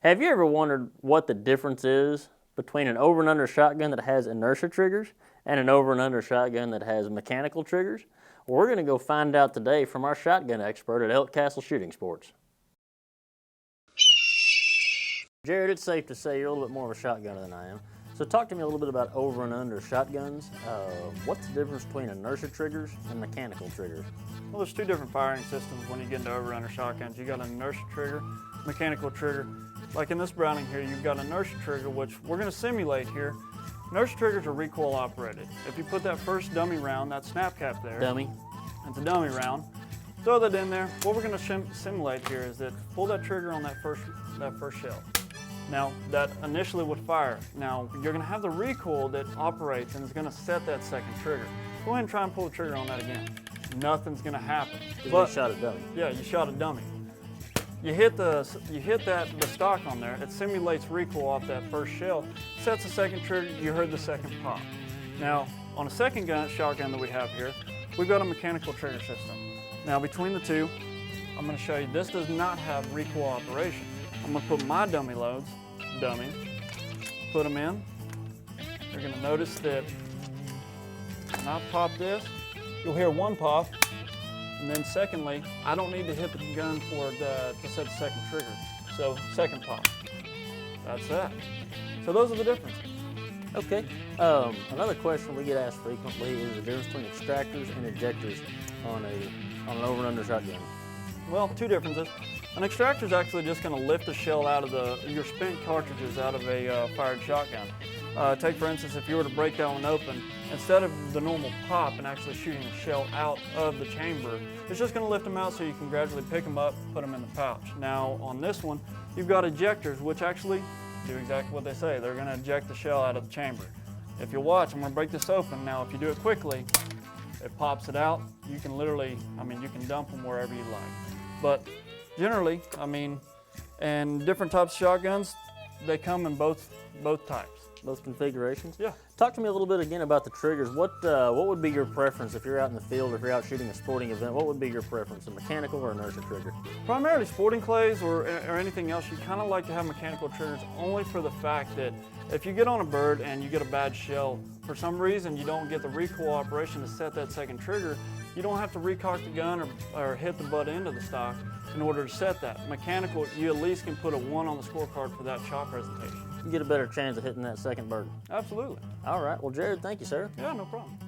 Have you ever wondered what the difference is between an over and under shotgun that has inertia triggers and an over and under shotgun that has mechanical triggers? Well, we're going to go find out today from our shotgun expert at Elk Castle Shooting Sports. Jared, it's safe to say you're a little bit more of a shotgunner than I am. So talk to me a little bit about over and under shotguns. What's the difference between inertia triggers and mechanical triggers? Well, there's two different firing systems when you get into over and under shotguns. You got an inertia trigger, mechanical trigger. Like in this Browning here, you've got an inertia trigger, which we're going to simulate here. Inertia triggers are recoil operated. If you put that first dummy round, that snap cap there. Dummy. It's a dummy round. Throw that in there. What we're going to simulate here is that pull that trigger on that first shell. Now, that initially would fire. Now, you're going to have the recoil that operates and is going to set that second trigger. Go ahead and try and pull the trigger on that again. Nothing's going to happen. But you shot a dummy. Yeah, you shot a dummy. You hit the stock on there. It simulates recoil off that first shell. Sets the second trigger. You heard the second pop. Now, on a second shotgun that we have here, we've got a mechanical trigger system. Now, between the two, I'm going to show you this does not have recoil operation. I'm going to put my dummy loads, put them in. You're going to notice that when I pop this, you'll hear one pop, and then secondly, I don't need to hit the gun to set the second trigger. So second pop, that's that. So those are the differences. Okay. Another question we get asked frequently is the difference between extractors and ejectors on an over and under shotgun. Well, two differences. An extractor is actually just going to lift the shell out of your spent cartridges out of a fired shotgun. Take for instance, if you were to break that one open, instead of the normal pop and actually shooting the shell out of the chamber, it's just going to lift them out so you can gradually pick them up, put them in the pouch. Now on this one, you've got ejectors which actually do exactly what they say. They're going to eject the shell out of the chamber. If you watch, I'm going to break this open. Now if you do it quickly, it pops it out. You can literally, you can dump them wherever you like. But generally, and different types of shotguns, they come in both types. Both configurations? Yeah. Talk to me a little bit again about the triggers. What would be your preference if you're out in the field, if you're out shooting a sporting event? What would be your preference, a mechanical or inertia trigger? Primarily sporting clays or anything else, you kind of like to have mechanical triggers only for the fact that if you get on a bird and you get a bad shell, for some reason you don't get the recoil operation to set that second trigger, you don't have to recock the gun or hit the butt end of the stock in order to set that. Mechanical, you at least can put a 1 on the scorecard for that shot presentation. You get a better chance of hitting that second bird. Absolutely. All right. Well, Jared, thank you, sir. Yeah, no problem.